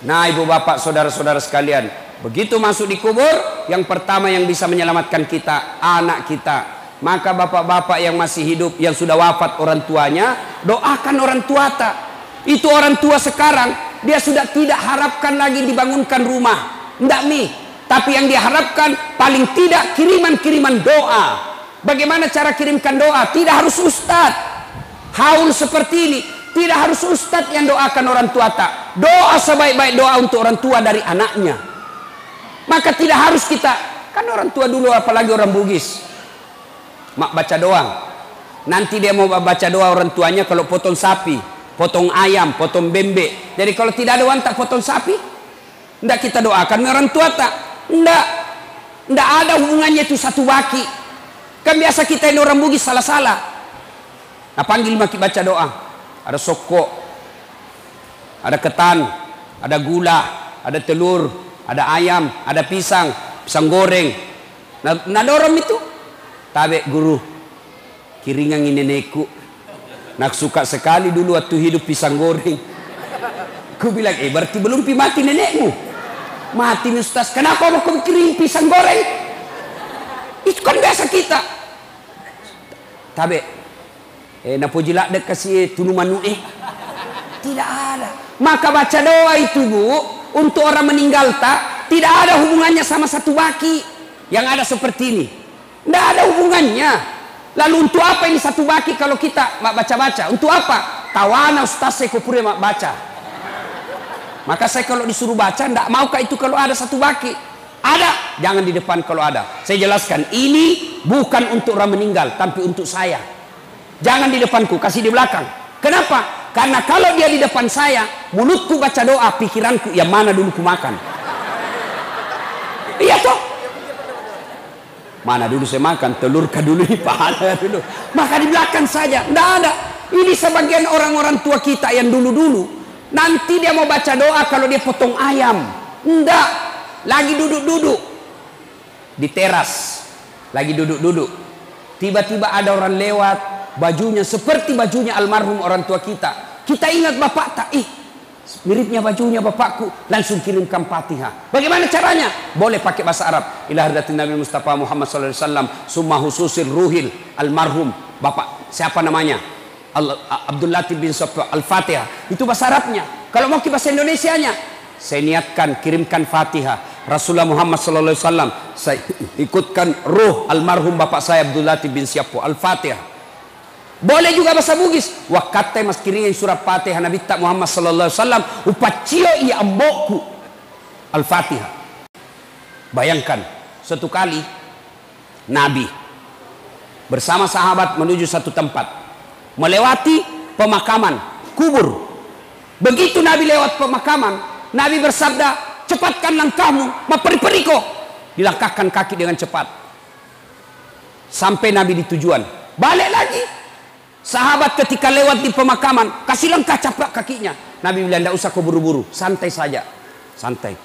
Nah ibu bapak saudara-saudara sekalian, begitu masuk di kubur, yang pertama yang bisa menyelamatkan kita, anak kita. Maka bapak-bapak yang masih hidup, yang sudah wafat orang tuanya, doakan orang tua tak. Itu orang tua sekarang, dia sudah tidak harapkan lagi dibangunkan rumah. Tidak nih. Tapi yang diharapkan paling tidak kiriman-kiriman doa. Bagaimana cara kirimkan doa? Tidak harus ustadz. Haul seperti ini. Tidak harus ustadz yang doakan orang tua tak. Doa sebaik-baik doa untuk orang tua dari anaknya. Maka tidak harus kita. Kan orang tua dulu apalagi orang Bugis. Mak baca doang. Nanti dia mau baca doa orang tuanya kalau potong sapi, potong ayam, potong bebek. Jadi kalau tidak ada uang tak potong sapi. Tidak kita doakan orang tua tak. Tidak. Tidak ada hubungannya itu satu baki. Kan biasa kita ini orang Bugis salah-salah. Nah panggil maki baca doa. Ada sokok, ada ketan, ada gula, ada telur, ada ayam, ada pisang goreng. Nah dorong itu. Tabe guru, kiringan ini nenekku. Nak suka sekali dulu waktu hidup pisang goreng. Ku bilang, berarti belum mati nenekmu. Mati nih ustaz, kenapa mau kau kirim pisang goreng? Itu kan biasa kita. Tabe, napojilak dek kasih tunu manu tidak ada. Maka baca doa itu bu, untuk orang meninggal tak, tidak ada hubungannya sama satu baki. Yang ada seperti ini, tidak ada hubungannya. Lalu untuk apa ini satu baki kalau kita mak baca-baca? Untuk apa? Tawana ustaz saya kupure mak baca. Maka saya kalau disuruh baca, tidak maukah itu kalau ada satu baki? Ada, jangan di depan kalau ada. Saya jelaskan, ini bukan untuk orang meninggal, tapi untuk saya. Jangan di depanku, kasih di belakang. Kenapa? Karena kalau dia di depan saya, mulutku baca doa, pikiranku yang mana dulu ku makan. Iya toh? Mana dulu saya makan, telur kah dulu, pahala dulu. Maka di belakang saja, tidak ada. Ini sebagian orang-orang tua kita yang dulu-dulu. Nanti dia mau baca doa kalau dia potong ayam. Tidak. Lagi duduk-duduk. Di teras. Lagi duduk-duduk. Tiba-tiba ada orang lewat. Bajunya seperti bajunya almarhum orang tua kita. Kita ingat bapak tak? Miripnya bajunya bapakku. Langsung kirimkan Fatihah. Bagaimana caranya? Boleh pakai bahasa Arab. Ila hadratin Nabi Mustafa Muhammad SAW. Summa hususir ruhil almarhum. Bapak siapa namanya? Abdul Latif bin Sofyan Al-Fatihah. Itu bahasa Arabnya. Kalau mau ke bahasa Indonesianya, saya niatkan kirimkan Fatihah Rasulullah Muhammad sallallahu alaihi wasallam. Saya ikutkan ruh almarhum bapak saya Abdul Latif bin Sofyan Al-Fatihah. Boleh juga bahasa Bugis. Wakate mas kiringin surat Fatihah Nabi tak Muhammad sallallahu alaihi wasallam upacio i amboku Al-Fatihah. Bayangkan, suatu kali Nabi bersama sahabat menuju satu tempat, melewati pemakaman kubur. Begitu Nabi lewat pemakaman, Nabi bersabda, cepatkan langkahmu, maperi-periko. Dilangkahkan kaki dengan cepat. Sampai Nabi di tujuan. Balik lagi. Sahabat ketika lewat di pemakaman, kasih langkah caplak kakinya. Nabi bilang, tidak usah kau buru-buru, santai saja. Santai.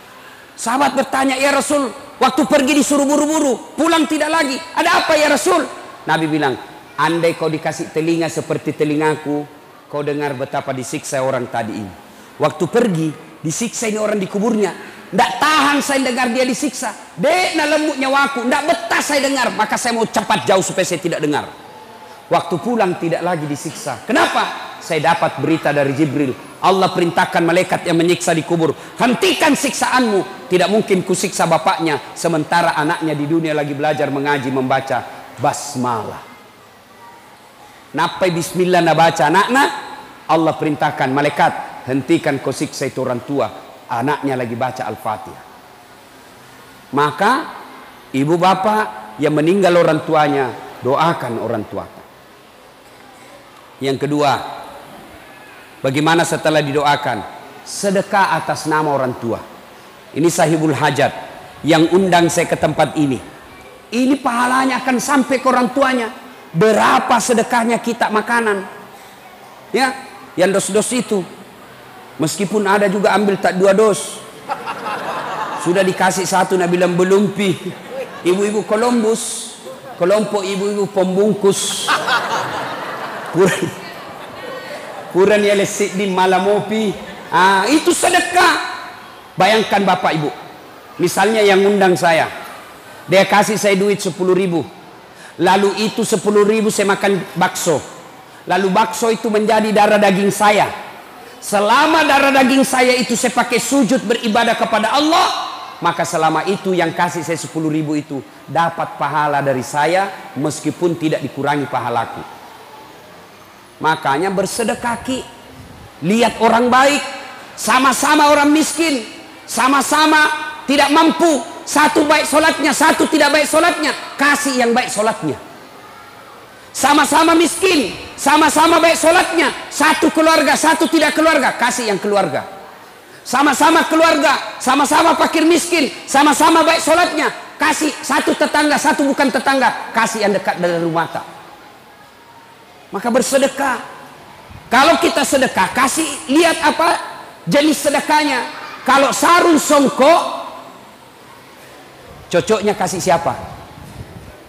Sahabat bertanya, ya Rasul, waktu pergi disuruh buru-buru, pulang tidak lagi. Ada apa ya Rasul? Nabi bilang, andai kau dikasih telinga seperti telingaku, kau dengar betapa disiksa orang tadi ini. Waktu pergi, disiksa ini orang di kuburnya. Tidak tahan saya dengar dia disiksa. Dek na lembut nyawaku, tidak betah saya dengar. Maka saya mau cepat jauh supaya saya tidak dengar. Waktu pulang tidak lagi disiksa. Kenapa? Saya dapat berita dari Jibril. Allah perintahkan malaikat yang menyiksa di kubur, hentikan siksaanmu. Tidak mungkin kusiksa bapaknya sementara anaknya di dunia lagi belajar mengaji membaca basmalah. Napai bismillah na baca anaknya, Allah perintahkan malaikat, hentikan kau siksa itu orang tua, anaknya lagi baca Al-Fatihah. Maka ibu bapak yang meninggal orang tuanya, doakan orang tua. Yang kedua, bagaimana setelah didoakan? Sedekah atas nama orang tua. Ini sahibul hajat yang undang saya ke tempat ini. Ini pahalanya akan sampai ke orang tuanya. Berapa sedekahnya kita makanan? Ya, yang dos-dos itu. Meskipun ada juga ambil tak 2 dos. Sudah dikasih 1, Nabi bilang belum pi. Ibu-ibu Columbus, kelompok ibu-ibu pembungkus. Kurang ya lesik di malamopi. Itu sedekah. Bayangkan bapak ibu. Misalnya yang undang saya, dia kasih saya duit 10.000. Lalu itu 10.000 saya makan bakso. Lalu bakso itu menjadi darah daging saya. Selama darah daging saya itu saya pakai sujud beribadah kepada Allah, maka selama itu yang kasih saya 10.000 itu dapat pahala dari saya, meskipun tidak dikurangi pahalaku. Makanya bersedekah ki. Lihat orang baik, sama-sama orang miskin, sama-sama tidak mampu, satu baik solatnya, satu tidak baik solatnya, kasih yang baik solatnya. Sama-sama miskin, sama-sama baik solatnya, satu keluarga, satu tidak keluarga, kasih yang keluarga. Sama-sama keluarga, sama-sama fakir miskin, sama-sama baik solatnya, kasih satu tetangga, satu bukan tetangga, kasih yang dekat dari rumah tak. Maka bersedekah. Kalau kita sedekah, kasih lihat apa jenis sedekahnya. Kalau sarung songkok, cocoknya kasih siapa?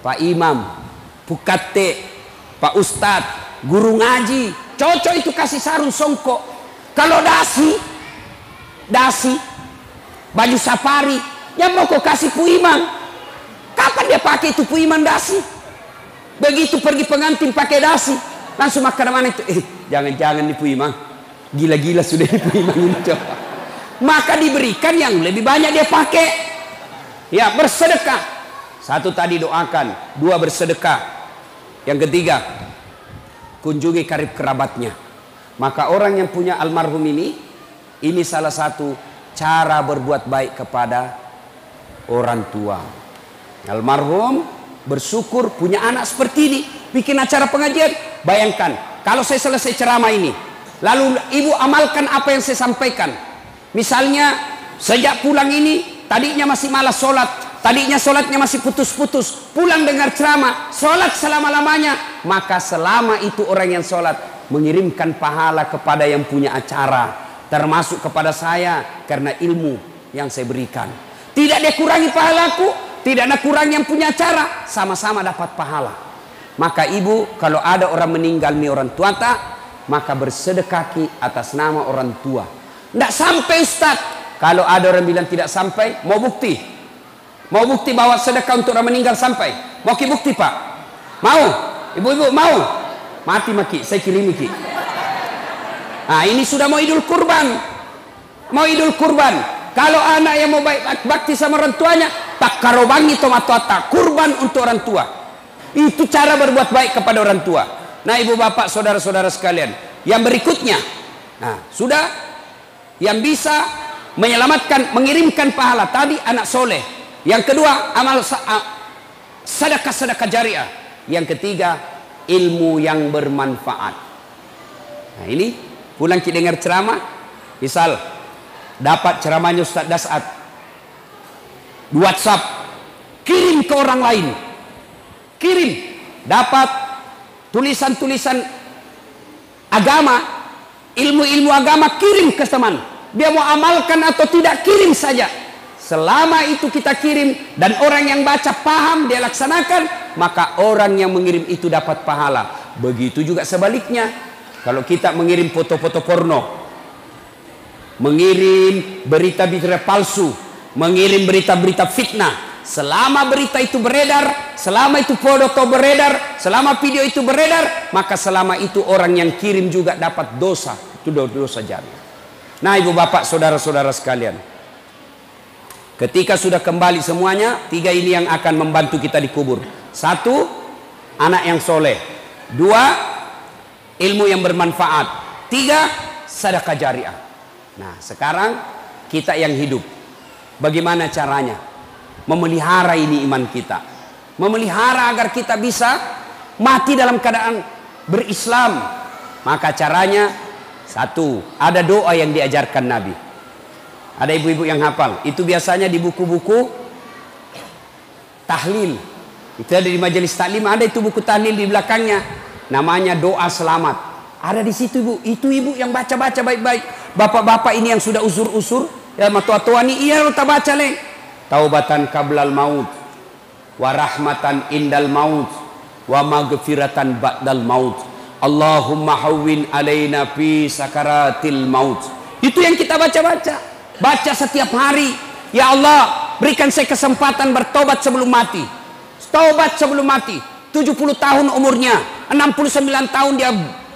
Pak Imam, Pukate, Pak Ustadz, guru ngaji, cocok itu kasih sarung songkok. Kalau dasi, baju safari, yang mau kau kasih Pu Imam. Kapan dia pakai itu Pu Imam dasi? Begitu pergi pengantin pakai dasi, langsung makan mana itu? Jangan-jangan nih Pu Imam, gila-gila sudah nih Pu Imam itu. Maka diberikan yang lebih banyak dia pakai. Ya, bersedekah. 1 tadi doakan, 2 bersedekah. Yang ketiga, kunjungi karib kerabatnya. Maka orang yang punya almarhum ini salah satu cara berbuat baik kepada orang tua. Almarhum bersyukur punya anak seperti ini, bikin acara pengajian. Bayangkan kalau saya selesai ceramah ini, lalu ibu amalkan apa yang saya sampaikan. Misalnya sejak pulang ini, tadinya masih malas sholat, tadinya sholatnya masih putus-putus, pulang dengar ceramah, sholat selama-lamanya, maka selama itu orang yang sholat mengirimkan pahala kepada yang punya acara, termasuk kepada saya karena ilmu yang saya berikan. Tidak dia kurangi pahalaku, tidak ada kurang yang punya acara, sama-sama dapat pahala. Maka ibu, kalau ada orang meninggal nih orang tua tak, maka bersedekah atas nama orang tua. Tidak sampai Ustaz. Kalau ada orang bilang tidak sampai, mau bukti? Mau bukti bahwa sedekah untuk orang meninggal sampai? Mau bukti Pak? Mau? Ibu-ibu mau? Mati maki, saya kirimi ki. Nah, ini sudah mau Idul Kurban. Mau Idul Kurban. Kalau anak yang mau baik bakti sama orang tuanya, tak karobangi tomatota, kurban untuk orang tua. Itu cara berbuat baik kepada orang tua. Nah, ibu bapak, saudara-saudara sekalian, yang berikutnya, nah, sudah yang bisa menyelamatkan, mengirimkan pahala tadi anak soleh. Yang kedua, amal sedekah jariah. Yang ketiga, ilmu yang bermanfaat. Nah, ini pulang kita dengar ceramah, misal dapat ceramahnya Ustaz Dasat di WhatsApp, kirim ke orang lain, kirim, dapat tulisan-tulisan agama, ilmu-ilmu agama, kirim ke teman. Dia mau amalkan atau tidak, kirim saja. Selama itu kita kirim dan orang yang baca paham, dia laksanakan, maka orang yang mengirim itu dapat pahala. Begitu juga sebaliknya, kalau kita mengirim foto-foto porno, mengirim berita-berita palsu, mengirim berita-berita fitnah, selama berita itu beredar, selama itu foto beredar, selama video itu beredar, maka selama itu orang yang kirim juga dapat dosa. Itu dosa jariah. Nah, ibu bapak, saudara-saudara sekalian, ketika sudah kembali semuanya, tiga ini yang akan membantu kita dikubur. Satu, anak yang soleh. Dua, ilmu yang bermanfaat. Tiga, sedekah jariah. Nah, sekarang kita yang hidup, bagaimana caranya memelihara ini iman kita, memelihara agar kita bisa mati dalam keadaan berislam? Maka caranya satu, ada doa yang diajarkan Nabi. Ada ibu-ibu yang hafal, itu biasanya di buku-buku tahlil. Itu ada di majelis taklim, ada itu buku tahlil di belakangnya, namanya doa selamat. Ada di situ ibu, itu ibu yang baca-baca baik-baik. Bapak-bapak ini yang sudah usur-usur, ya tua-tua ini, iya kita baca leng. Taubatan qablal maut, wa rahmatan indal maut, wa maghfiratan ba'dal maut. Allahumma hawwin alaina fi sakaratil maut. Itu yang kita baca-baca. Baca setiap hari. Ya Allah, berikan saya kesempatan bertobat sebelum mati. Taubat sebelum mati. 70 tahun umurnya, 69 tahun dia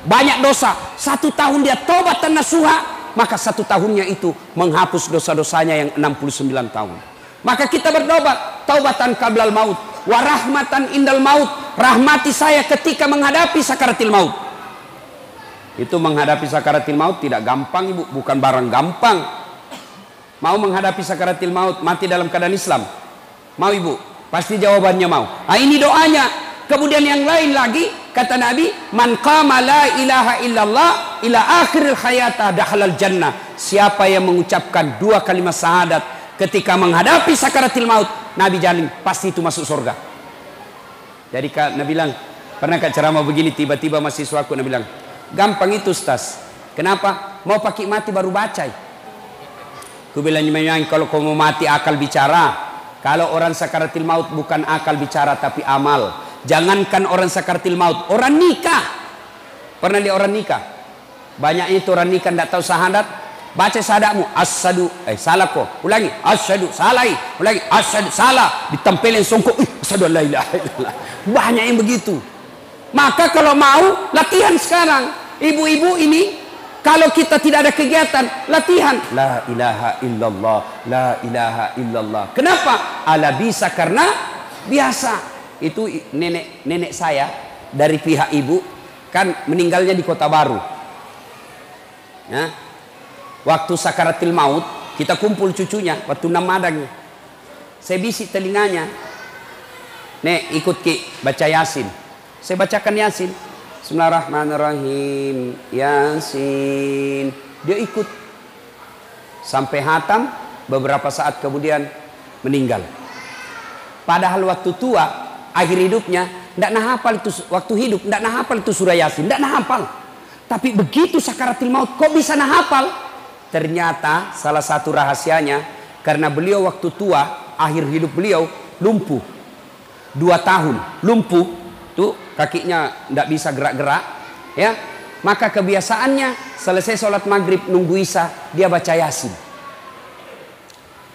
banyak dosa, 1 tahun dia tobat dan nasuha, maka 1 tahunnya itu menghapus dosa-dosanya yang 69 tahun. Maka kita bertobat, taubatan qablal maut, wa rahmatan indal maut. Rahmati saya ketika menghadapi sakaratil maut. Itu menghadapi sakaratil maut tidak gampang ibu, bukan barang gampang. Mau menghadapi sakaratil maut, mati dalam keadaan Islam, mau ibu? Pasti jawabannya mau. Nah, ini doanya. Kemudian yang lain lagi, kata Nabi, man qama la ilaha illallah ila akhiril hayata dakhalal jannah. Siapa yang mengucapkan 2 kalimat syahadat ketika menghadapi sakaratil maut, Nabi jamin pasti itu masuk surga. Jadi Nabi bilang, pernah Kak ceramah begini, tiba-tiba mahasiswaku Nabi bilang, gampang itu Ustaz. Kenapa? Mau pakai mati baru baca. Aku bilang, kalau kau mau mati akal bicara. Kalau orang sakaratil maut bukan akal bicara tapi amal. Jangankan orang sakaratil maut, orang nikah. Pernah lihat orang nikah? Banyak itu orang nikah tidak tahu syahadat. Baca syahadatmu, asyhadu, salah kok. Ulangi, asyhadu, salah. Ulangi, asyhadu, salah. Ditempelin songkok, asyhadu la ilaha illallah. Banyak yang begitu. Maka kalau mau latihan sekarang, ibu-ibu ini, kalau kita tidak ada kegiatan, latihan la ilaha illallah, la ilaha illallah. Kenapa? Ala bisa karena biasa. Itu nenek saya dari pihak ibu kan meninggalnya di Kota Baru. Ya. Waktu sakaratil maut kita kumpul cucunya waktu namadang. Saya bisik telinganya. Nek ikut ki baca Yasin. Saya bacakan Yasin. Bismillahirrahmanirrahim. Yasin. Dia ikut sampai hatam, beberapa saat kemudian meninggal. Padahal waktu tua, akhir hidupnya tidak hafal itu, waktu hidup tidak hafal itu surah Yasin, tidak hafal. Tapi begitu sakaratil maut kok bisa hafal? Ternyata salah satu rahasianya karena beliau waktu tua, akhir hidup beliau lumpuh. 2 tahun lumpuh, tuh kakinya tidak bisa gerak-gerak, ya. Maka kebiasaannya selesai sholat maghrib nunggu isya dia baca Yasin.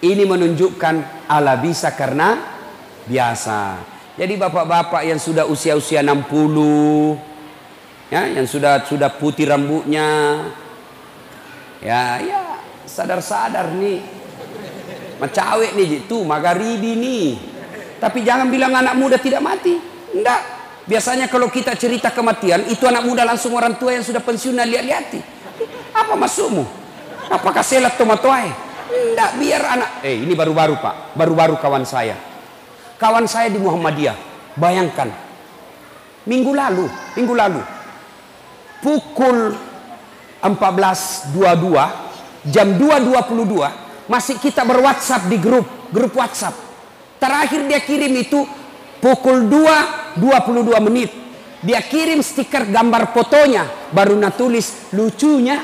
Ini menunjukkan ala bisa karena biasa. Jadi bapak-bapak yang sudah usia-usia 60, ya, yang sudah putih rambutnya, ya sadar-sadar nih, macawek nih, itu Magharibi nih. Tapi jangan bilang anak muda tidak mati, enggak. Biasanya kalau kita cerita kematian, itu anak muda langsung orang tua yang sudah pensiun lihat-lihati. Apa maksudmu? Apakah selat tomatoai? Enggak, biar anak. Ini baru-baru Pak, baru-baru kawan saya di Muhammadiyah. Bayangkan, minggu lalu pukul 14.22, jam 2.22 masih kita berWhatsApp di grup WhatsApp. Terakhir dia kirim itu pukul 2.22 menit. Dia kirim stiker gambar fotonya, baru tulis lucunya.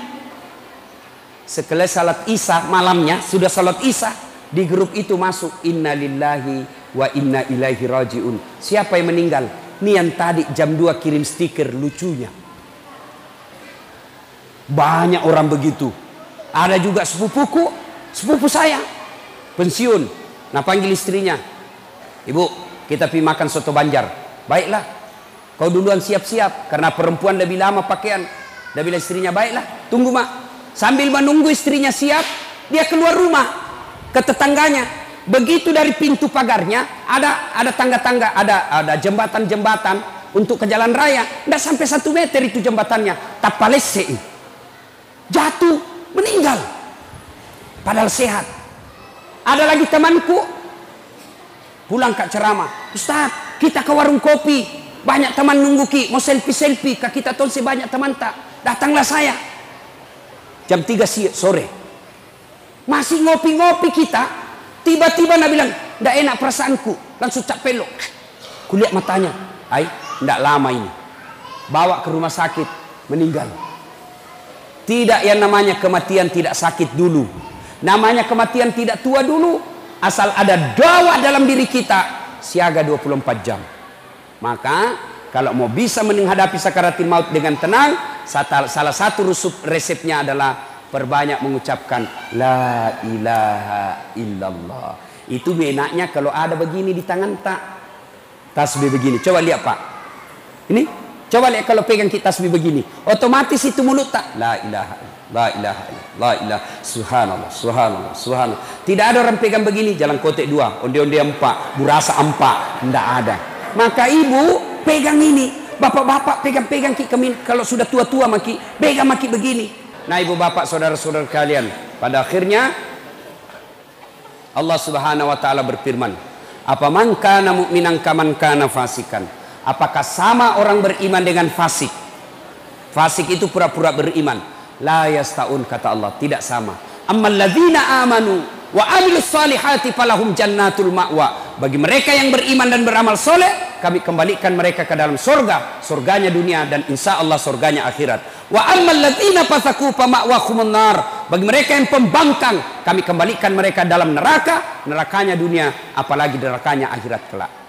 Setelah salat Isya malamnya, sudah salat Isya, di grup itu masuk innalillahi wa inna ilaihi rajiun. Siapa yang meninggal? Nih yang tadi jam 2 kirim stiker lucunya. Banyak orang begitu. Ada juga sepupu saya pensiun. Nah, panggil istrinya, ibu, kita pergi makan soto Banjar. Baiklah, kau duluan siap-siap, karena perempuan lebih lama pakaian. Dia bilang istrinya, baiklah, tunggu mak. Sambil menunggu istrinya siap, dia keluar rumah ke tetangganya. Begitu dari pintu pagarnya ada tangga-tangga, ada jembatan-jembatan untuk ke jalan raya. Tidak sampai 1 meter itu jembatannya. Tapalese, jatuh, meninggal. Padahal sehat. Ada lagi temanku pulang ke ceramah, Ustaz, kita ke warung kopi, banyak teman nunggu ki, mau selfie ke kita tonse banyak teman tak. Datanglah saya. Jam 3 sore masih ngopi-ngopi kita, tiba-tiba nak bilang ndak enak perasaanku, langsung cak pelok. Kulihat matanya, ndak lama ini bawa ke rumah sakit, meninggal. Tidak, yang namanya kematian tidak sakit dulu, namanya kematian tidak tua dulu. Asal ada dawa dalam diri kita, siaga 24 jam. Maka kalau mau bisa menghadapi sakaratul maut dengan tenang, salah satu resepnya adalah perbanyak mengucapkan la ilaha illallah. Itu enaknya kalau ada begini di tangan tak, tasbih begini. Coba lihat Pak, ini coba lihat kalau pegang kita tasbih begini, otomatis itu mulut tak, la ilaha subhanallah. Tidak ada orang pegang begini, jalan kotek 2, onde-onde 4, burasa 4, tidak ada. Maka ibu pegang ini, bapak-bapak pegang kalau sudah tua-tua maki pegang maki begini. Nah, ibu bapak saudara-saudara kalian, pada akhirnya Allah Subhanahu wa taala berfirman, apa man kana mu'minan kaman kana fasikan? Apakah sama orang beriman dengan fasik? Fasik itu pura-pura beriman. La yastaun, kata Allah, tidak sama. Ammal ladzina amanu wa amilus salihati falahum jannatul ma'wa. Bagi mereka yang beriman dan beramal soleh, kami kembalikan mereka ke dalam surga, surganya dunia dan insya Allah surganya akhirat. Wa ammal ladzina fasaku fa ma'wahumun nar. Bagi mereka yang pembangkang, kami kembalikan mereka dalam neraka, nerakanya dunia, apalagi nerakanya akhirat kelak.